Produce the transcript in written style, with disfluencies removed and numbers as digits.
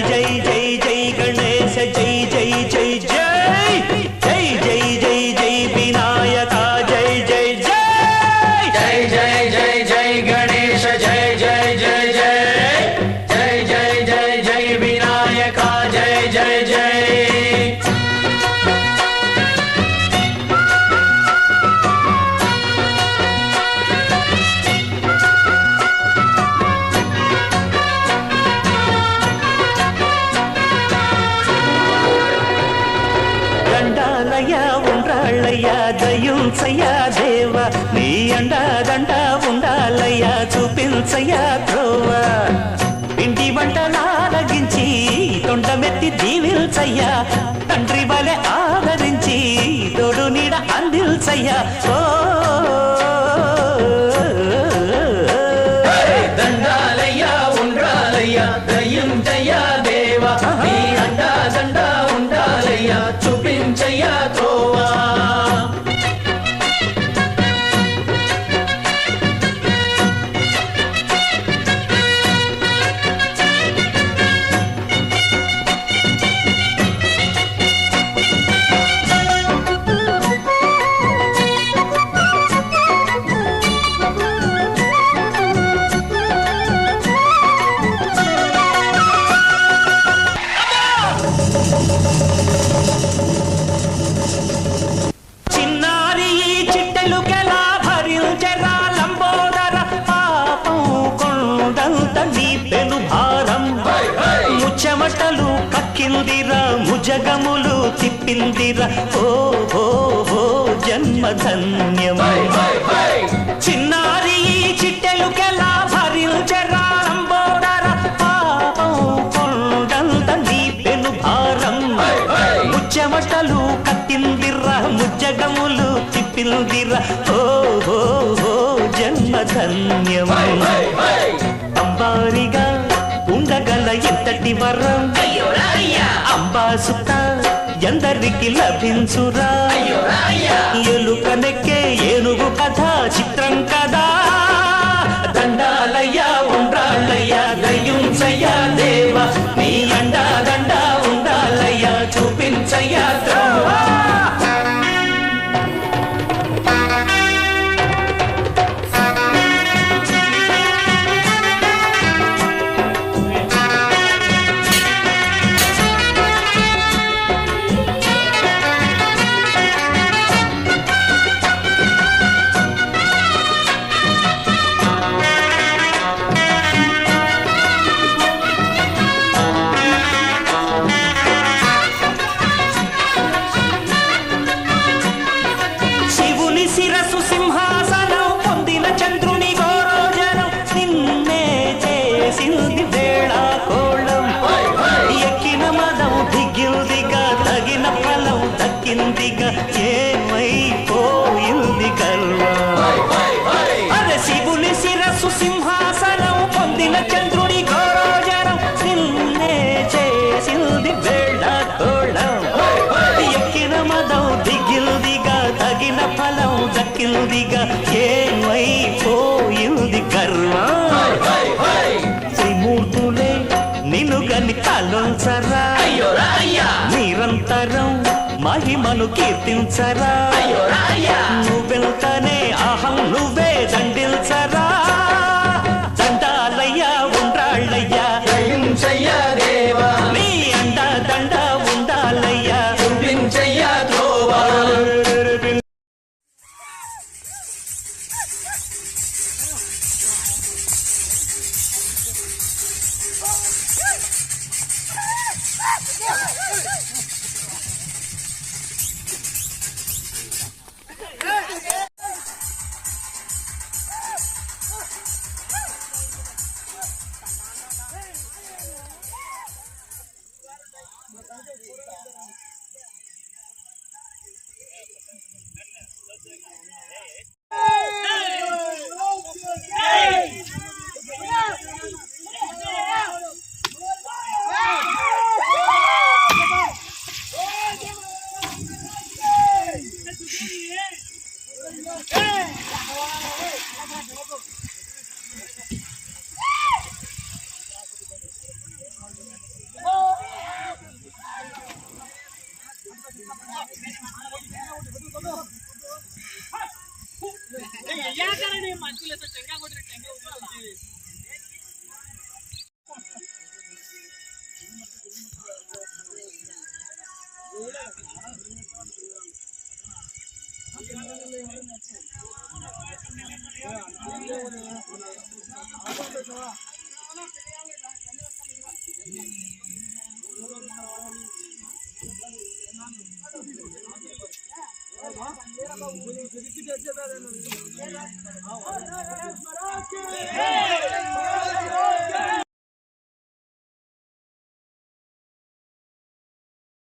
జై జై జై గణేశ జై జై జై జై జై జై జై జై వినాయక జై జై జై జై జై జై జై గణేశ జై జై జై జై జై జై జై జై వినాయక జై జై జై దయుంచయ్యా దేవ నీ అండదండ ఉండాలయ్యా చూపించయ్యా త్రోవ పిండి వంటలారగించి తొండమెత్తి దీవిల్చయ్యా తండ్రి వలె ఆదరించి తోడు నీడ అందిల్చయ్యా ఓ దండాలయ్యా ఉండాలయ్యా దయుంచయ్యా దేవ నీ అండదండ ఉండాలయ్యా చూపించయ్యా త్రోవా చెమటలు కక్కిందిరా ముజగములు తిప్పిందిరా ఓ ఓ ఓ జన్మధన్యం చిన్నారి చిట్టెలుకెలా భరించరా లంబోదర పాపం కొండంత నీ పెను భారం ముచ్చెమటలు కక్కిందిరా ముజగములు తిప్పిందిరా ఓ ఓ ఓ జన్మధన్యం అంబారిగా ఉండగల ఎంతటి వరం అంబాసుత ఎందరికి లభించురా ఎలుకనెక్కే ఏనుగు కథ చిత్రం కదా దండాలయ్యా ఉండాలయ్యా దయుంచయ్యా దేవ నీ అండా దండ ఉండాలయ్యా చూపించయ్యా త్రోవా శిరసు సింహాసనం పొందిన చంద్రుని గోరోజనం నిన్నే చేసింది వేళా కోళం ఎక్కిన మదం దిగిందిగా తగిన ఫలం దక్కిందిగా ఏమైపోయింది గర్వం అరే శివుని శిరసు సింహాసనం పొందిన చంద్రుని గోరోజనం నిన్నే చేసింది వేళా కోళం ఎక్కిన మదం దిగిందిగా తగిన ఫలం దక్కిందిగా ఏమైపోయింది గర్వం త్రిమూర్తులే నిన్ను గని కాలుంచరా నిరంతరం మహిమను కీర్తించరా నువ్వెంతనే అహం నువ్వే దండిల్చరా దండాలయ్యా ఉండాళ్ళయ్యా దయుంచయ్యా దేవా నీ అండ దండ ఉండాలయ్యా చూపించయ్యా త్రోవా Hey!